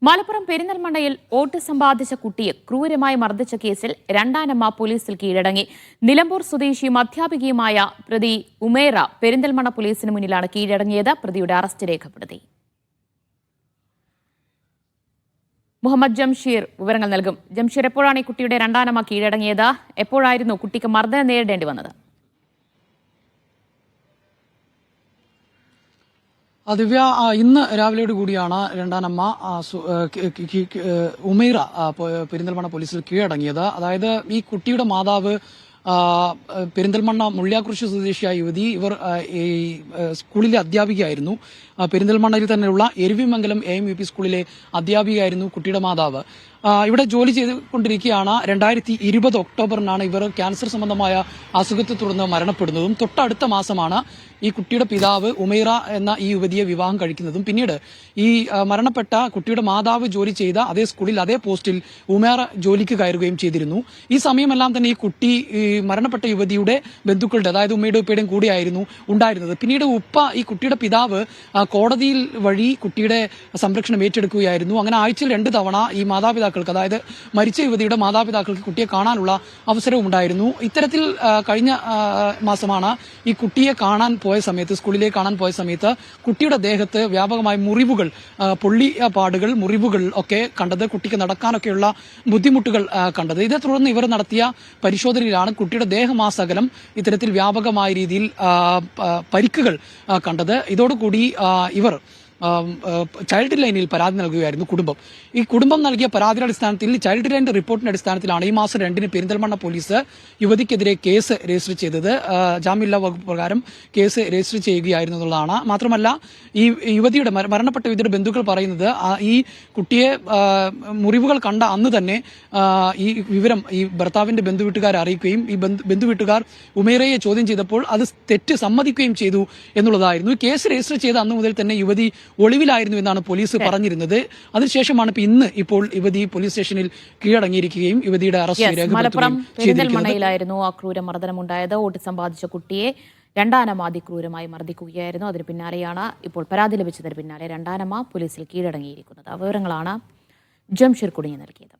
മലപ്പുറം പെരിന്തൽമണ്ണയിൽ വോട്ട് സമ്പാദിച്ച കുട്ടിയെ ക്രൂരമായി മർദ്ദിച്ച കേസിൽ രണ്ടാനമ്മ പോലീസിൽ കീഴടങ്ങി. നിലമ്പൂർ സ്വദേശിയും അധ്യാപികയുമായ പ്രതി ഉമേറ പെരിന്തൽമണ്ണ പോലീസിന് മുന്നിലാണ് കീഴടങ്ങിയത്. പ്രതിയുടെ അറസ്റ്റ് രേഖപ്പെടുത്തി. മുഹമ്മദ് ജംഷീർ വിവരങ്ങൾ നൽകും. ജംഷീർ, എപ്പോഴാണ് ഈ കുട്ടിയുടെ രണ്ടാനമ്മ കീഴടങ്ങിയത്? എപ്പോഴായിരുന്നു കുട്ടിക്ക് മർദ്ദനം നേരിടേണ്ടി വന്നത്? ദിവ്യ, ഇന്ന് രാവിലെയോട് കൂടിയാണ് രണ്ടാനമ്മ ഉമൈറ പെരിന്തൽമണ്ണ പോലീസിൽ കീഴടങ്ങിയത്. അതായത് ഈ കുട്ടിയുടെ മാതാവ് പെരിന്തൽമണ്ണ മുള്ളിയാക്കുറിശി സ്വദേശിയായ യുവതി. ഇവർ ഈ സ്കൂളിലെ അധ്യാപികയായിരുന്നു. പെരിന്തൽമണ്ണയിൽ തന്നെയുള്ള എരുവിമംഗലം AMVP സ്കൂളിലെ അധ്യാപികയായിരുന്നു കുട്ടിയുടെ മാതാവ്. ഇവിടെ ജോലി ചെയ്തുകൊണ്ടിരിക്കുകയാണ്. 2020 ഒക്ടോബറിനാണ് ഇവർ ക്യാൻസർ സംബന്ധമായ അസുഖത്തെ തുടർന്ന് മരണപ്പെടുന്നതും തൊട്ടടുത്ത മാസമാണ് ഈ കുട്ടിയുടെ പിതാവ് ഉമൈറ എന്ന ഈ യുവതിയെ വിവാഹം കഴിക്കുന്നതും. പിന്നീട് ഈ മരണപ്പെട്ട കുട്ടിയുടെ മാതാവ് ജോലി ചെയ്ത അതേ സ്കൂളിൽ അതേ പോസ്റ്റിൽ ഉമൈറ ജോലിക്ക് കയറുകയും ചെയ്തിരുന്നു. ഈ സമയമെല്ലാം തന്നെ ഈ കുട്ടി മരണപ്പെട്ട യുവതിയുടെ ബന്ധുക്കളുടെ, അതായത് ഉമ്മയുടെ ഉപ്പയുടെയും കൂടിയായിരുന്നു ഉണ്ടായിരുന്നത്. പിന്നീട് ഈ കുട്ടിയുടെ പിതാവ് കോടതിയിൽ വഴി കുട്ടിയുടെ സംരക്ഷണം ഏറ്റെടുക്കുകയായിരുന്നു. അങ്ങനെ ആഴ്ചയിൽ 2 തവണ ഈ മാതാപിതാക്കൾക്ക്, അതായത് മരിച്ച യുവതിയുടെ മാതാപിതാക്കൾക്ക് കുട്ടിയെ കാണാനുള്ള അവസരവും ഉണ്ടായിരുന്നു. ഇത്തരത്തിൽ കഴിഞ്ഞ മാസമാണ് ഈ കുട്ടിയെ കാണാൻ പോയ സമയത്ത്, സ്കൂളിലേക്ക് കാണാൻ പോയ സമയത്ത് കുട്ടിയുടെ ദേഹത്ത് വ്യാപകമായ മുറിവുകൾ, പൊള്ളിയ പാടുകൾ, മുറിവുകൾ ഒക്കെ കണ്ടത്. കുട്ടിക്ക് നടക്കാനൊക്കെയുള്ള ബുദ്ധിമുട്ടുകൾ കണ്ടത്. ഇതേ തുടർന്ന് ഇവർ നടത്തിയ പരിശോധനയിലാണ് കുട്ടിയുടെ ദേഹമാസകലം ഇത്തരത്തിൽ വ്യാപകമായ രീതിയിൽ പരിക്കുകൾ കണ്ടത്. ഇതോടുകൂടി ഇവർ ചൈൽഡ് ലൈനിൽ പരാതി നൽകുകയായിരുന്നു കുടുംബം. ഈ കുടുംബം നൽകിയ പരാതിയുടെ അടിസ്ഥാനത്തിൽ ചൈൽഡ് ലൈൻ റിപ്പോർട്ടിന്റെ അടിസ്ഥാനത്തിലാണ് ഈ മാസം 2-ന് പെരിന്തൽമണ്ണ പോലീസ് യുവതിക്കെതിരെ കേസ് രജിസ്റ്റർ ചെയ്തത്. ജാമ്യമില്ലാ വകുപ്പ് പ്രകാരം കേസ് രജിസ്റ്റർ ചെയ്യുകയായിരുന്നു എന്നുള്ളതാണ്. മാത്രമല്ല, ഈ യുവതിയുടെ മരണപ്പെട്ട യുവതിയുടെ ബന്ധുക്കൾ പറയുന്നത് ഈ കുട്ടിയെ മുറിവുകൾ കണ്ട അന്ന് തന്നെ ഈ വിവരം ഈ ഭർത്താവിന്റെ ബന്ധുവീട്ടുകാരെ അറിയിക്കുകയും ഈ ബന്ധുവീട്ടുകാർ ഉമേറയെ ചോദ്യം ചെയ്തപ്പോൾ അത് തെറ്റ് സമ്മതിക്കുകയും ചെയ്തു എന്നുള്ളതായിരുന്നു. കേസ് രജിസ്റ്റർ ചെയ്ത അന്ന് മുതൽ തന്നെ യുവതി ഒളിവിലായിരുന്നു എന്നാണ് പോലീസ് പറഞ്ഞിരുന്നത്. അതിനുശേഷമാണ് ഇപ്പോൾ യുവതി പോലീസ് സ്റ്റേഷനിൽ കീഴടങ്ങിയിരിക്കുകയും യുവതിയുടെ അറസ്റ്റ് രേഖപ്പെടുത്തുകയും പെരിന്തൽമണ്ണയിലായിരുന്നു ആ ക്രൂരമർദ്ദനമുണ്ടായത്. വോട്ട് സമ്പാദിച്ച കുട്ടിയെ രണ്ടാനമ്മ അതിക്രൂരമായി മർദ്ദിക്കുകയായിരുന്നു. അതിന് പിന്നാലെയാണ് ഇപ്പോൾ പരാതി ലഭിച്ചതിന് പിന്നാലെ രണ്ടാനമ്മ പോലീസിൽ കീഴടങ്ങിയിരിക്കുന്നത്. വിവരങ്ങളാണ് ജംഷീർ കുടുങ്ങി നൽകിയത്.